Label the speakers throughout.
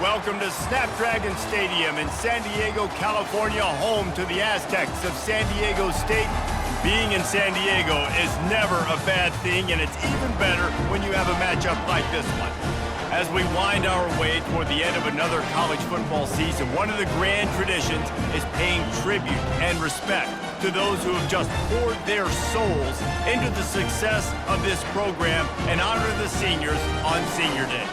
Speaker 1: Welcome to Snapdragon Stadium in San Diego, California, home to the Aztecs of San Diego State. Being in San Diego is never a bad thing, and it's even better when you have a matchup like this one. As we wind our way toward the end of another college football season, one of the grand traditions is paying tribute and respect to those who have just poured their souls into the success of this program and honor the seniors on Senior Day.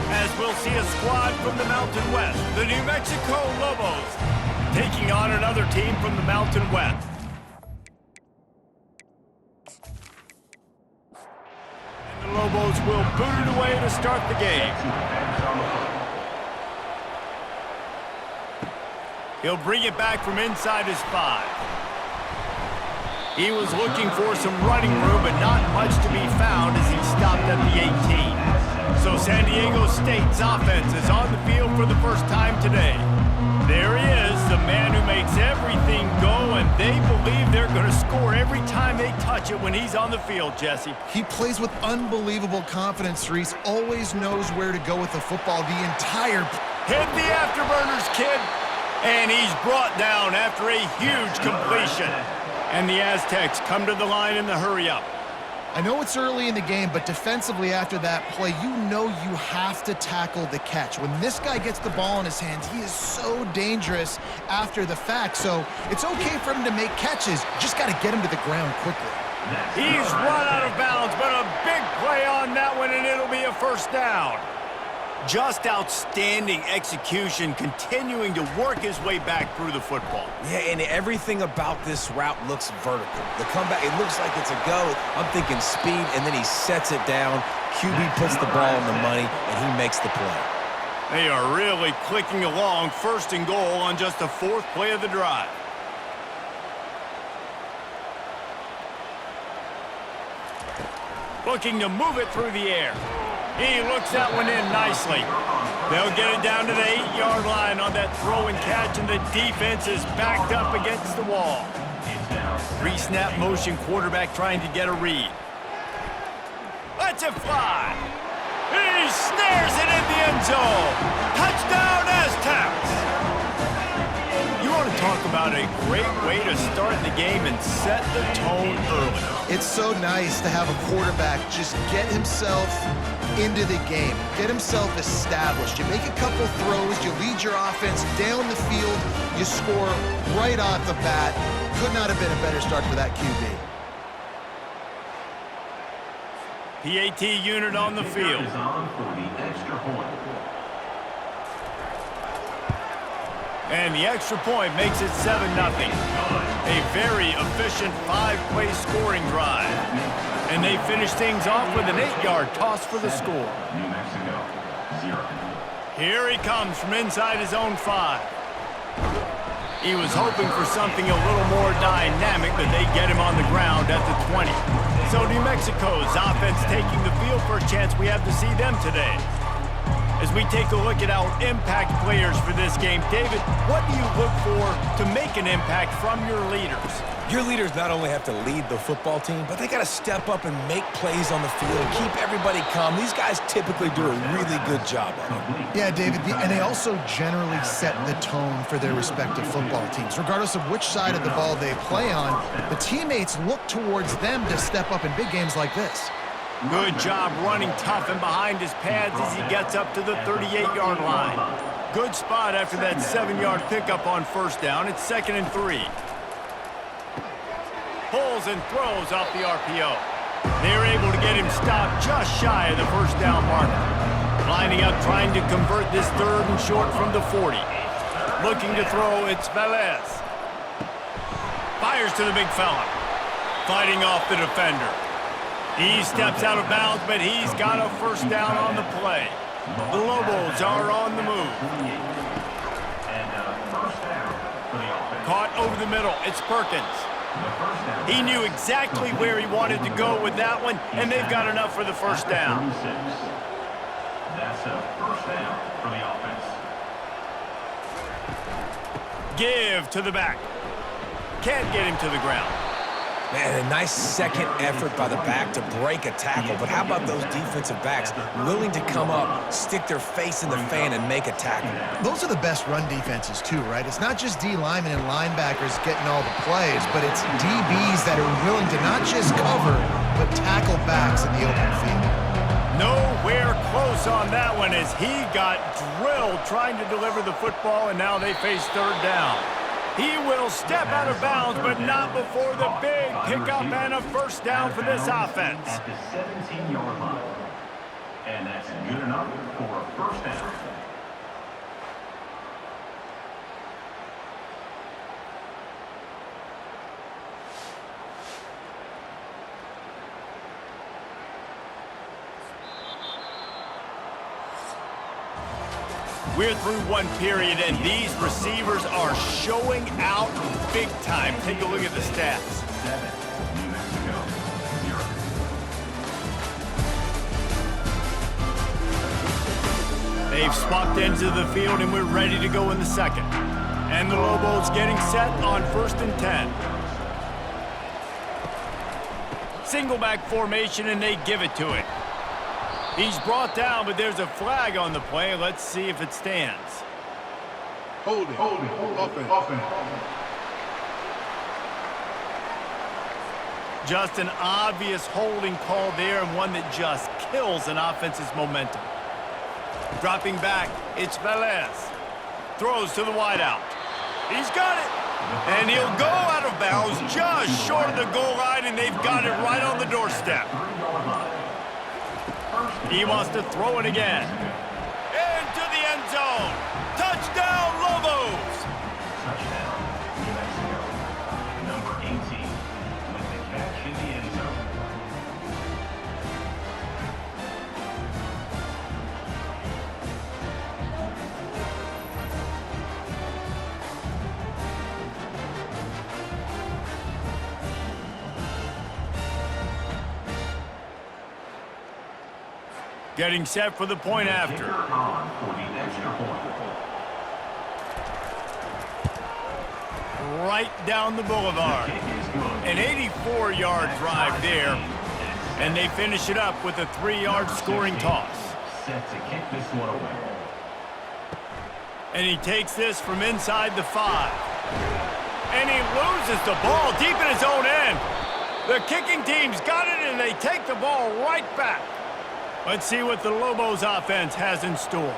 Speaker 1: As we'll see a squad from the Mountain West, the New Mexico Lobos, taking on another team from the Mountain West. And the Lobos will boot it away to start the game. He'll bring it back from inside his 5. He was looking for some running room, but not much to be found as he stopped at the 18. So San Diego State's offense is on the field for the first time today. There he is, the man who makes everything go, and they believe they're going to score every time they touch it when he's on the field, Jesse.
Speaker 2: He plays with unbelievable confidence, Reese. Always knows where to go with the football the entire...
Speaker 1: Hit the afterburners, kid. And he's brought down after a huge completion. And the Aztecs come to the line in the hurry-up.
Speaker 2: I know it's early in the game, but defensively after that play, you know you have to tackle the catch. When this guy gets the ball in his hands, he is so dangerous after the fact. So it's okay for him to make catches. You just got to get him to the ground quickly.
Speaker 1: He's run out of bounds, but a big play on that one, and it'll be a first down. Just outstanding execution, continuing to work his way back through the football.
Speaker 3: Yeah, and everything about this route looks vertical. The comeback, it looks like it's a go. I'm thinking speed, and then he sets it down. QB puts the ball on the money, and he makes the play.
Speaker 1: They are really clicking along, first and goal on just the 4th play of the drive. Looking to move it through the air. He looks that one in nicely. They'll get it down to the 8-yard line on that throw and catch, and the defense is backed up against the wall. Pre-snap motion quarterback trying to get a read. Lets it fly. He snares it in the end zone. Touchdown, Aztecs! You want to talk about a great way to start the game and set the tone early.
Speaker 2: It's so nice to have a quarterback just get himself into the game, get himself established. You make a couple throws, you lead your offense down the field, you score right off the bat. Could not have been a better start for that QB.
Speaker 1: PAT unit on the field. And the extra point makes it 7-0. A very efficient 5-play scoring drive. And they finish things off with an 8-yard toss for the score.
Speaker 4: New Mexico, 0.
Speaker 1: Here he comes from inside his own 5. He was hoping for something a little more dynamic, but they get him on the ground at the 20. So New Mexico's offense taking the field for a chance we have to see them today. As we take a look at our impact players for this game, David, what do you look for to make an impact from your leaders?
Speaker 3: Your leaders not only have to lead the football team, but they got to step up and make plays on the field, keep everybody calm. These guys typically do a really good job of it.
Speaker 2: Yeah, David, and they also generally set the tone for their respective football teams. Regardless of which side of the ball they play on, the teammates look towards them to step up in big games like this.
Speaker 1: Good job running tough and behind his pads as he gets up to the 38-yard line. Good spot after that 7-yard pickup on first down. It's 2nd and 3. Pulls and throws off the RPO. They're able to get him stopped just shy of the first down marker. Lining up, trying to convert this 3rd and short from the 40. Looking to throw, it's Velez. Fires to the big fella. Fighting off the defender. He steps out of bounds, but he's got a first down on the play. The Lobos are on the move. Caught over the middle, it's Perkins. He knew exactly where he wanted to go with that one, and they've got enough for the first down.
Speaker 4: That's a first down for the offense.
Speaker 1: Give to the back. Can't get him to the ground.
Speaker 3: Man, a nice second effort by the back to break a tackle. But how about those defensive backs willing to come up, stick their face in the fan, and make a tackle?
Speaker 2: Those are the best run defenses too, right? It's not just D linemen and linebackers getting all the plays, but it's DBs that are willing to not just cover, but tackle backs in the open field.
Speaker 1: Nowhere close on that one as he got drilled trying to deliver the football, and now they face third down. He will step out of bounds, but not before the big pickup and a first down for this offense.
Speaker 4: At the 17-yard line. And that's good enough for a first down.
Speaker 1: We're through one period, and these receivers are showing out big time. Take a look at the stats.
Speaker 4: 7, New Mexico, 0.
Speaker 1: They've swapped ends of the field, and we're ready to go in the second. And the Lobos getting set on 1st and 10. Single back formation, and they give it to it. He's brought down, but there's a flag on the play. Let's see if it stands.
Speaker 5: Hold it. Offense.
Speaker 1: Just an obvious holding call there, and one that just kills an offense's momentum. Dropping back, it's Velez. Throws to the wideout. He's got it. And he'll go out of bounds just short of the goal line, and they've got it right on the doorstep. He wants to throw it again. Into the end zone. Touchdown, Lobos!
Speaker 4: Touchdown, New Mexico. Number 18 with the catch in the end zone.
Speaker 1: Getting set for the point after.
Speaker 4: On for the extra point.
Speaker 1: Right down the boulevard. An 84-yard drive there. And they finish it up with a 3-yard scoring toss.
Speaker 4: Set to kick this one away.
Speaker 1: And he takes this from inside the 5. And he loses the ball deep in his own end. The kicking team's got it, and they take the ball right back. Let's see what the Lobos offense has in store.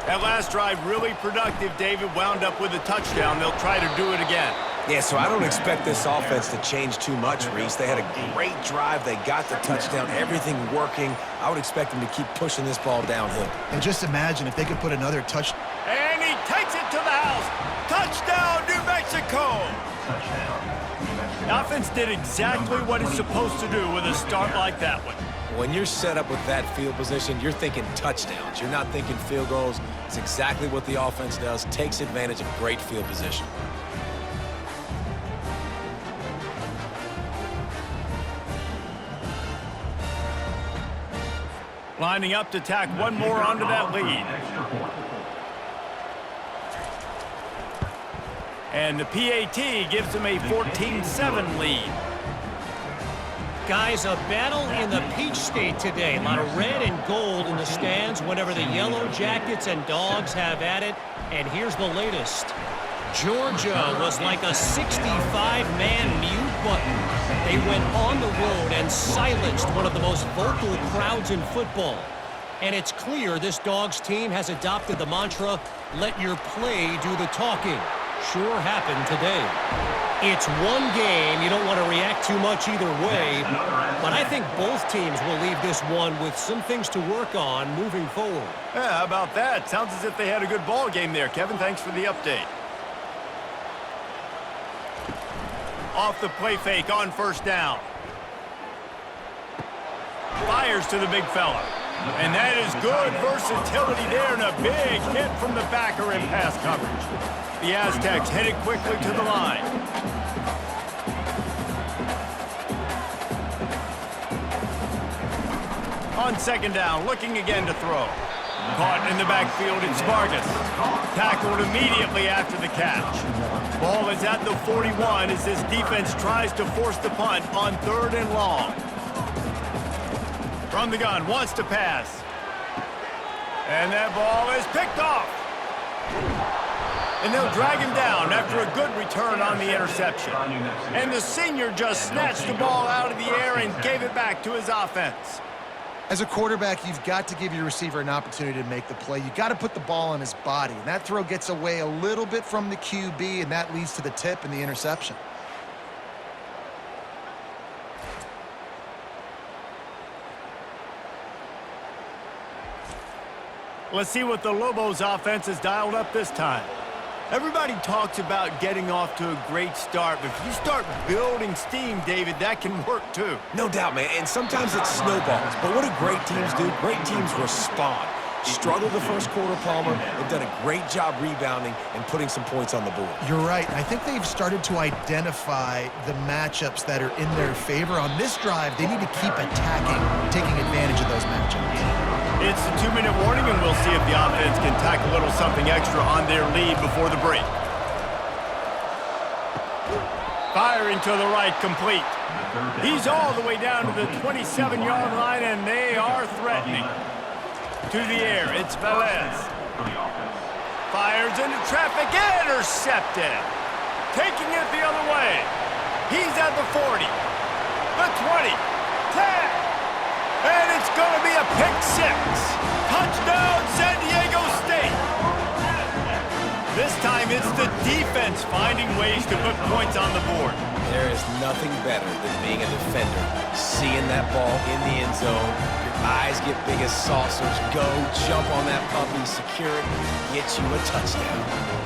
Speaker 1: That last drive really productive. David wound up with a touchdown. They'll try to do it again.
Speaker 3: Yeah, so I don't expect this offense to change too much, Reese. They had a great drive. They got the touchdown, everything working. I would expect them to keep pushing this ball downhill.
Speaker 2: And just imagine if they could put another touch.
Speaker 1: And he takes it to the house. Touchdown, New Mexico!
Speaker 4: Touchdown, New Mexico.
Speaker 1: The offense did exactly what it's supposed to do with a start like that one.
Speaker 3: When you're set up with that field position, you're thinking touchdowns. You're not thinking field goals. It's exactly what the offense does, takes advantage of great field position.
Speaker 1: Lining up to tack one more onto that lead.
Speaker 4: Extra point.
Speaker 1: And the PAT gives them a 14-7 lead.
Speaker 6: Guys, a battle in the Peach State today. A lot of red and gold in the stands whenever the Yellow Jackets and Dogs have at it. And here's the latest. Georgia was like a 65-man mute button. They went on the road and silenced one of the most vocal crowds in football. And it's clear this Dogs team has adopted the mantra, let your play do the talking. Sure happened today. It's one game. You don't want to react too much either way. But I think both teams will leave this one with some things to work on moving forward.
Speaker 1: Yeah, how about that? Sounds as if they had a good ball game there. Kevin, thanks for the update. Off the play fake on first down. Fires to the big fella. And that is good versatility there, and a big hit from the backer in pass coverage. The Aztecs headed quickly to the line. On second down, looking again to throw. Caught in the backfield, it's Vargas. Tackled immediately after the catch. Ball is at the 41 as this defense tries to force the punt on 3rd and long. From the gun, wants to pass. And that ball is picked off. And they'll drag him down after a good return on the interception. And the senior just snatched the ball out of the air and gave it back to his offense.
Speaker 2: As a quarterback, you've got to give your receiver an opportunity to make the play. You've got to put the ball on his body. And that throw gets away a little bit from the QB, and that leads to the tip and the interception.
Speaker 1: Let's see what the Lobos offense has dialed up this time. Everybody talks about getting off to a great start, but if you start building steam, David, that can work too.
Speaker 3: No doubt, man, and sometimes it snowballs. But what do great teams do? Great teams respond. Struggled the first quarter, Palmer. They've done a great job rebounding and putting some points on the board.
Speaker 2: You're right. I think they've started to identify the matchups that are in their favor. On this drive, they need to keep attacking, taking advantage of those matchups.
Speaker 1: It's the 2-minute warning, and we'll see if the offense can tack a little something extra on their lead before the break. Firing to the right, complete. He's all the way down to the 27-yard line, and they are threatening. To the air, it's Velez. Fires into traffic, intercepted. Taking it the other way. He's at the 40, the 20, 10. And it's going to be a pick 6. Touchdown, San Diego State. This time it's the defense finding ways to put points on the board.
Speaker 3: There is nothing better than being a defender. Seeing that ball in the end zone, your eyes get big as saucers. Go, jump on that puppy, secure it, get you a touchdown.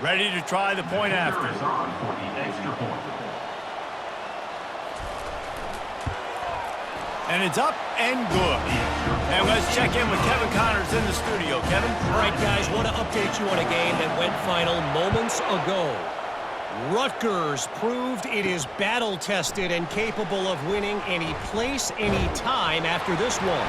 Speaker 1: Ready to try the point after. And it's up and good. And let's check in with Kevin Connors in the studio. Kevin?
Speaker 6: All right, guys, want to update you on a game that went final moments ago. Rutgers proved it is battle-tested and capable of winning any place, any time after this one.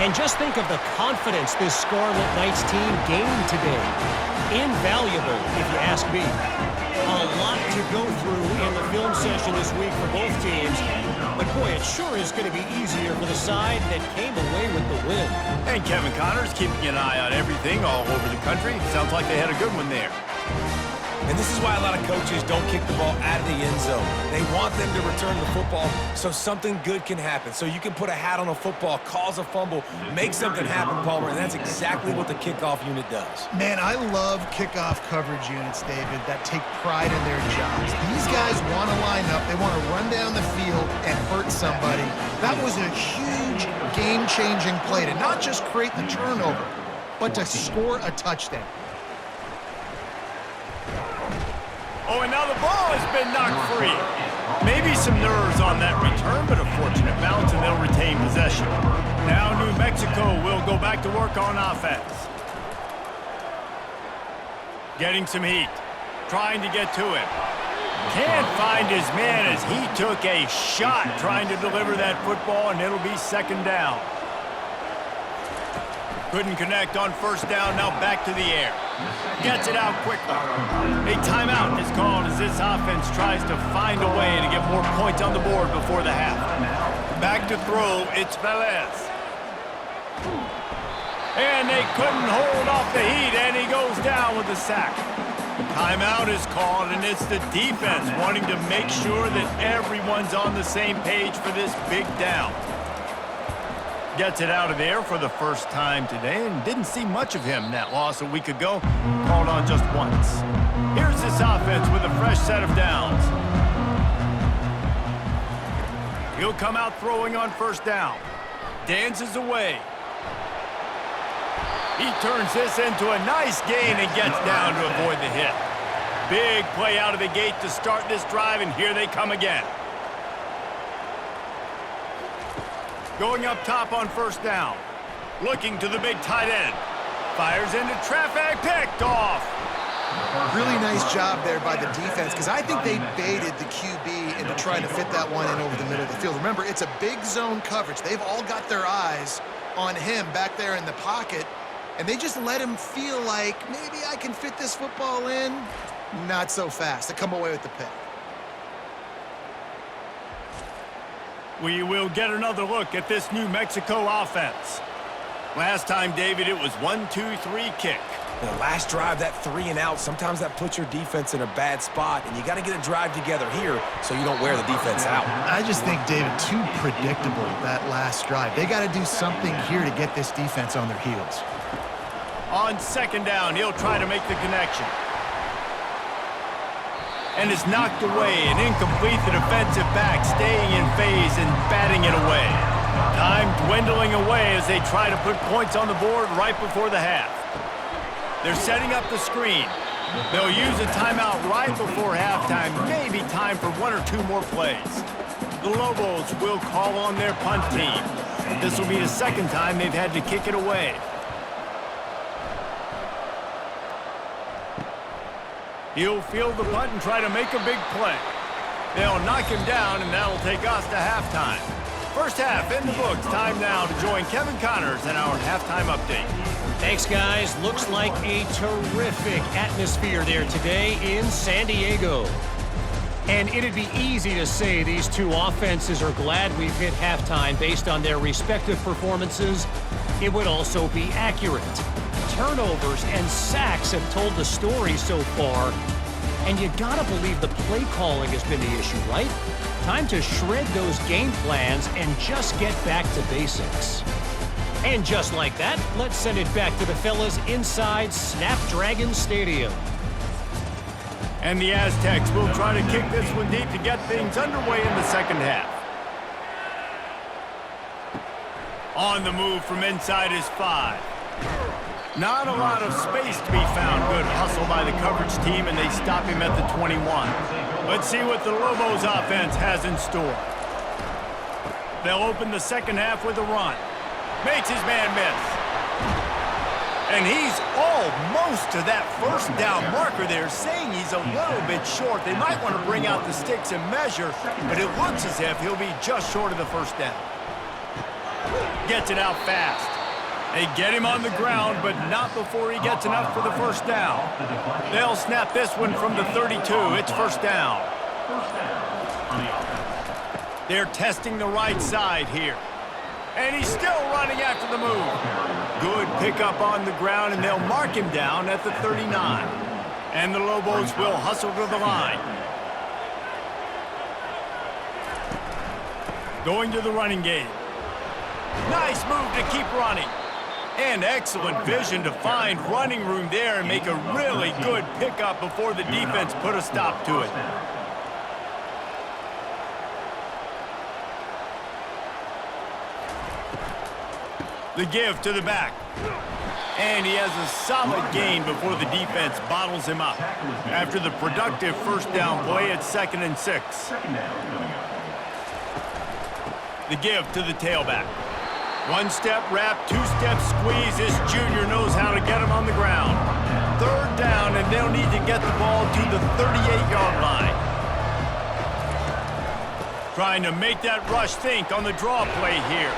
Speaker 6: And just think of the confidence this Scarlet Knights team gained today. Invaluable, if you ask me. A lot to go through in the film session this week for both teams. But boy, it sure is going to be easier for the side that came away with the win.
Speaker 1: And Kevin Connors keeping an eye on everything all over the country. Sounds like they had a good one there.
Speaker 3: And this is why a lot of coaches don't kick the ball out of the end zone. They want them to return the football so something good can happen. So you can put a hat on a football, cause a fumble, make something happen, Palmer, and that's exactly what the kickoff unit does.
Speaker 2: Man, I love kickoff coverage units, David, that take pride in their jobs. These guys want to line up. They want to run down the field and hurt somebody. That was a huge game-changing play to not just create the turnover, but to score a touchdown.
Speaker 1: Oh, and now the ball has been knocked free. Maybe some nerves on that return, but a fortunate bounce, and they'll retain possession. Now New Mexico will go back to work on offense. Getting some heat. Trying to get to him. Can't find his man as he took a shot trying to deliver that football, and it'll be second down. Couldn't connect on first down, now back to the air. Gets it out quickly. A timeout is called as this offense tries to find a way to get more points on the board before the half. Back to throw, it's Velez. And they couldn't hold off the heat, and he goes down with a sack. Timeout is called, and it's the defense wanting to make sure that everyone's on the same page for this big down. Gets it out of there for the first time today, and didn't see much of him. That loss a week ago, called on just once. Here's this offense with a fresh set of downs. He'll come out throwing on first down. Dances away. He turns this into a nice gain and gets down to avoid the hit. Big play out of the gate to start this drive, and here they come again. Going up top on first down. Looking to the big tight end. Fires into traffic, picked off.
Speaker 2: Really nice job there by the defense, because I think they baited the QB into trying to fit that one in over the middle of the field. Remember, it's a big zone coverage. They've all got their eyes on him back there in the pocket, and they just let him feel like, maybe I can fit this football in. Not so fast. They come away with the pick.
Speaker 1: We will get another look at this New Mexico offense. Last time, David, it was 1-2-3 kick.
Speaker 3: The last drive, that 3 and out, sometimes that puts your defense in a bad spot, and you got to get a drive together here so you don't wear the defense out.
Speaker 2: I just think, David, too predictable, that last drive. They got to do something here to get this defense on their heels.
Speaker 1: On second down, he'll try to make the connection. And it's knocked away and incomplete. The defensive back staying in phase and batting it away. Time dwindling away as they try to put points on the board right before the half. They're setting up the screen. They'll use a timeout right before halftime, maybe time for 1 or 2 more plays. The Lobos will call on their punt team. This will be the second time they've had to kick it away. He'll field the punt and try to make a big play. They'll knock him down, and that'll take us to halftime. First half in the books. Time now to join Kevin Connors in our halftime update.
Speaker 6: Thanks, guys. Looks like a terrific atmosphere there today in San Diego. And it'd be easy to say these two offenses are glad we've hit halftime based on their respective performances. It would also be accurate. Turnovers and sacks have told the story so far. And you gotta believe the play calling has been the issue, right? Time to shred those game plans and just get back to basics. And just like that, let's send it back to the fellas inside Snapdragon Stadium.
Speaker 1: And the Aztecs will try to kick this one deep to get things underway in the second half. On the move from inside is 5. Not a lot of space to be found. Good hustle by the coverage team, and they stop him at the 21. Let's see what the Lobos offense has in store. They'll open the second half with a run. Makes his man miss. And he's almost to that first down marker there, saying he's a little bit short. They might want to bring out the sticks and measure, but it looks as if he'll be just short of the first down. Gets it out fast. They get him on the ground, but not before he gets enough for the first down. They'll snap this one from the 32. It's first down. They're testing the right side here. And he's still running after the move. Good pickup on the ground, and they'll mark him down at the 39. And the Lobos will hustle to the line. Going to the running game. Nice move to keep running. And excellent vision to find running room there and make a really good pickup before the defense put a stop to it. The give to the back. And he has a solid gain before the defense bottles him up. After the productive first down play, it's 2nd and 6. The give to the tailback. One-step wrap, two-step squeeze. This junior knows how to get him on the ground. Third down, and they'll need to get the ball to the 38-yard line. Trying to make that rush think on the draw play here.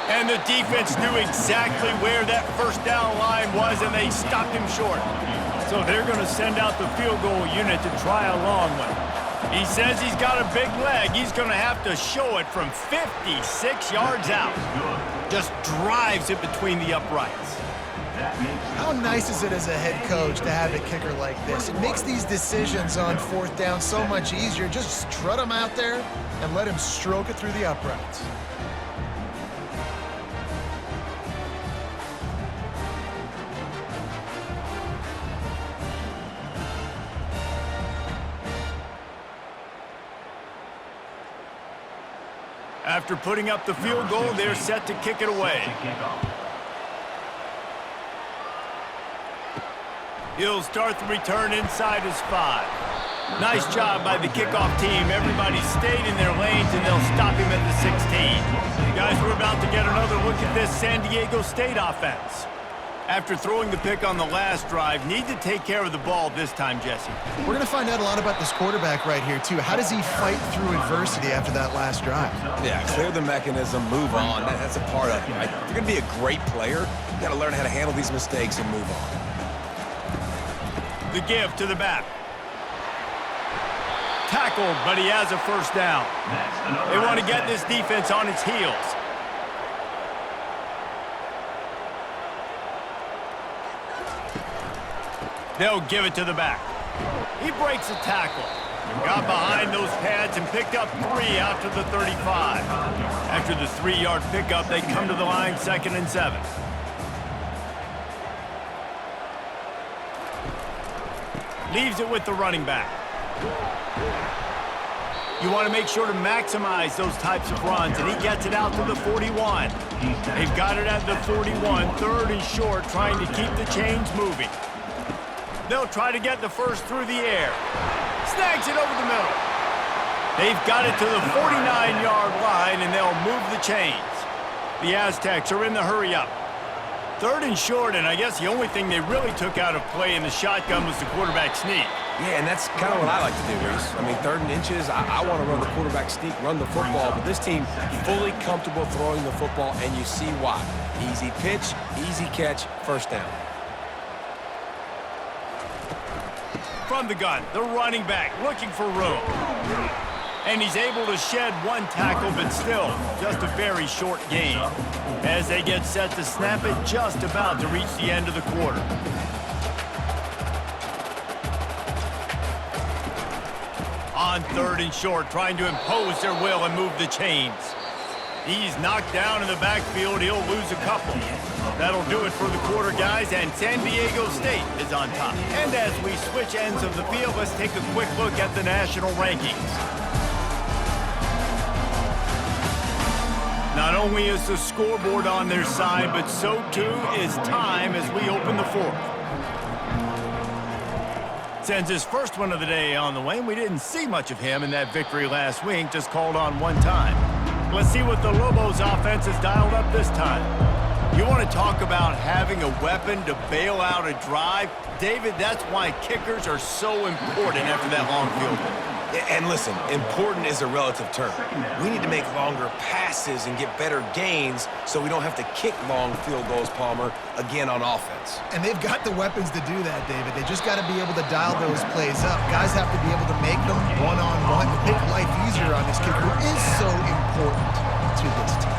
Speaker 1: And the defense knew exactly where that first down line was, and they stopped him short. So they're going to send out the field goal unit to try a long one. He says he's got a big leg. He's going to have to show it from 56 yards out. Just drives it between the uprights.
Speaker 2: How nice is it as a head coach to have a kicker like this? It makes these decisions on fourth down so much easier. Just strut him out there and let him stroke it through the uprights.
Speaker 1: After putting up the field goal, they're set to kick it away. He'll start the return inside his 5. Nice job by the kickoff team. Everybody stayed in their lanes, and they'll stop him at the 16. Guys, we're about to get another look at this San Diego State offense. After throwing the pick on the last drive, need to take care of the ball this time, Jesse.
Speaker 2: We're going to find out a lot about this quarterback right here, too. How does he fight through adversity after that last drive?
Speaker 3: Yeah, clear the mechanism, move on. That's a part of it, right? If you're going to be a great player, you got to learn how to handle these mistakes and move on.
Speaker 1: The give to the back. Tackled, but he has a first down. They want to get this defense on its heels. They'll give it to the back. He breaks a tackle. Got behind those pads and picked up 3 after the 35. After the 3-yard pickup, they come to the line 2nd and 7. Leaves it with the running back. You want to make sure to maximize those types of runs, and he gets it out to the 41. They've got it at the 41, 3rd and short, trying to keep the chains moving. They'll try to get the first through the air. Snags it over the middle. They've got it to the 49-yard line, and they'll move the chains. The Aztecs are in the hurry-up. 3rd and short, and I guess the only thing they really took out of play in the shotgun was the quarterback sneak.
Speaker 3: Yeah, and that's kind of what I like to do, Reese. I mean, 3rd and inches, I want to run the quarterback sneak, run the football, but this team fully comfortable throwing the football, and you see why. Easy pitch, easy catch, first down.
Speaker 1: From the gun, the running back looking for room. And he's able to shed 1 tackle, but still just a very short gain. As they get set to snap it, just about to reach the end of the quarter. On 3rd and short, trying to impose their will and move the chains. He's knocked down in the backfield. He'll lose a couple. That'll do it for the quarter, guys, and San Diego State is on top. And as we switch ends of the field, let's take a quick look at the national rankings. Not only is the scoreboard on their side, but so too is time as we open the 4th. Sends his first one of the day on the way, and we didn't see much of him in that victory last week, just called on 1 time. Let's see what the Lobos offense has dialed up this time. You want to talk about having a weapon to bail out a drive? David, that's why kickers are so important after that long field goal.
Speaker 3: And listen, important is a relative term. We need to make longer passes and get better gains so we don't have to kick long field goals, Palmer, again on offense.
Speaker 2: And they've got the weapons to do that, David. They just got to be able to dial those plays up. Guys have to be able to make them one-on-one to make life easier on this kid who is so important to this team.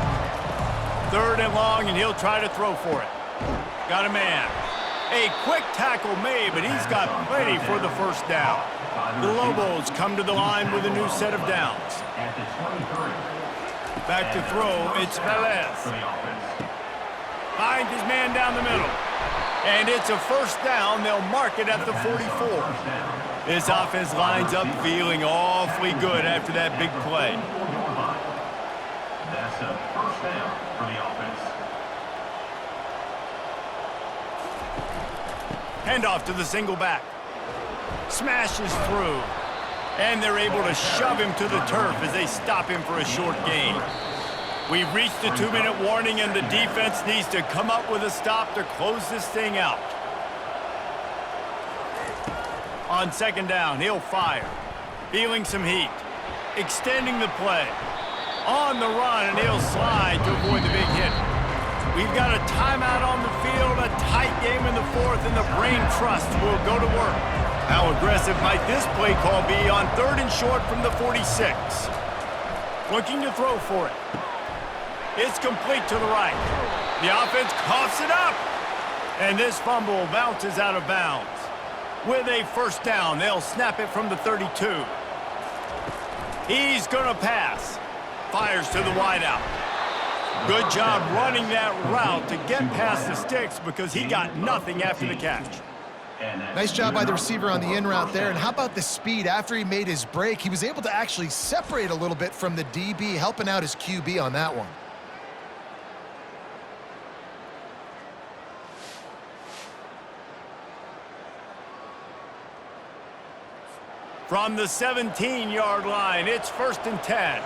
Speaker 1: 3rd and long, and he'll try to throw for it. Got a man. A quick tackle made, but he's got plenty for the first down. The Lobos come to the line with a new set of downs. Back to throw, it's Velez. Finds his man down the middle. And it's a first down. They'll mark it at the 44. This offense lines up feeling awfully good after that big play.
Speaker 4: That's a first down for the offense.
Speaker 1: Handoff to the single back. Smashes through. And they're able to shove him to the turf as they stop him for a short gain. We've reached the 2-minute warning, and the defense needs to come up with a stop to close this thing out. On 2nd down, he'll fire. Feeling some heat. Extending the play. On the run, and he'll slide to avoid the big hit. We've got a timeout on the field, a tight game in the 4th, and the brain trust will go to work. How aggressive might this play call be on 3rd and short from the 46? Looking to throw for it. It's complete to the right. The offense coughs it up. And this fumble bounces out of bounds. With a first down, they'll snap it from the 32. He's going to pass. Fires to the wideout. Good job running that route to get past the sticks because he got nothing after the catch.
Speaker 2: Nice job by the receiver on the in route there. And how about the speed? After he made his break, he was able to actually separate a little bit from the DB, helping out his QB on that one.
Speaker 1: From the 17-yard line, it's 1st and 10.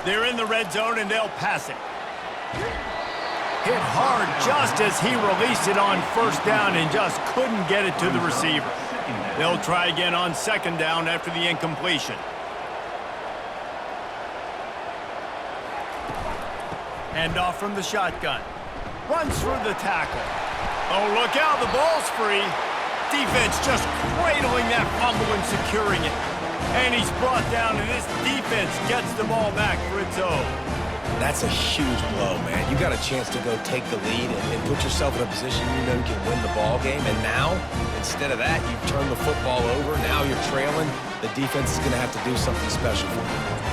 Speaker 1: They're in the red zone, and they'll pass it. Hit hard just as he released it on first down and just couldn't get it to the receiver. They'll try again on second down after the incompletion. Hand off from the shotgun. Runs through the tackle. Oh, look out, the ball's free. Defense just cradling that fumble and securing it. And he's brought down, and this defense gets the ball back for its own.
Speaker 3: That's a huge blow, man. You got a chance to go take the lead and put yourself in a position you know you can win the ball game. And now, instead of that, you turn the football over. Now you're trailing. The defense is going to have to do something special for you.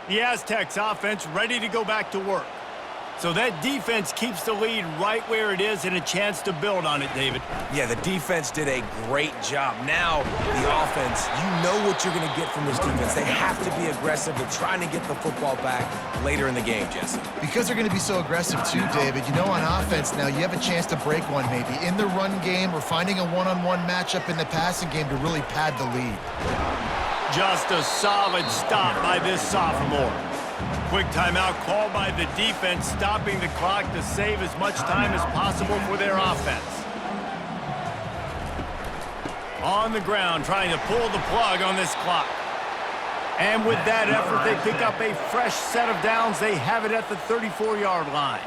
Speaker 1: The Aztecs offense ready to go back to work. So that defense keeps the lead right where it is and a chance to build on it, David.
Speaker 3: Yeah, the defense did a great job. Now, the offense, you know what you're going to get from this defense. They have to be aggressive. They're trying to get the football back later in the game, Jesse.
Speaker 2: Because they're going to be so aggressive too, David. You know, on offense now, you have a chance to break one maybe in the run game or finding a one-on-one matchup in the passing game to really pad the lead.
Speaker 1: Just a solid stop by this sophomore. Quick timeout called by the defense, stopping the clock to save as much time as possible for their offense. On the ground, trying to pull the plug on this clock. And with that effort, they pick up a fresh set of downs. They have it at the 34-yard line.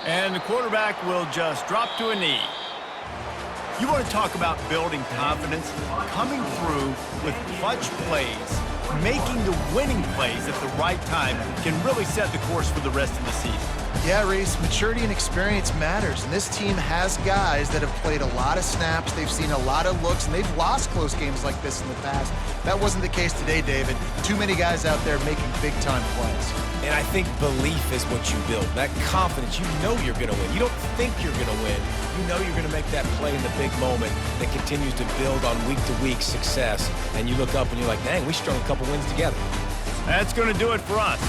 Speaker 1: And the quarterback will just drop to a knee. You want to talk about building confidence? Coming through with clutch plays, making the winning plays at the right time can really set the course for the rest of the season.
Speaker 2: Yeah, Reese, maturity and experience matters, and this team has guys that have played a lot of snaps, they've seen a lot of looks, and they've lost close games like this in the past. That wasn't the case today, David. Too many guys out there making big-time plays.
Speaker 3: And I think belief is what you build. That confidence, you know you're going to win. You don't think you're going to win. You know you're going to make that play in the big moment that continues to build on week-to-week success. And you look up and you're like, dang, we strung a couple wins together.
Speaker 1: That's going to do it for us.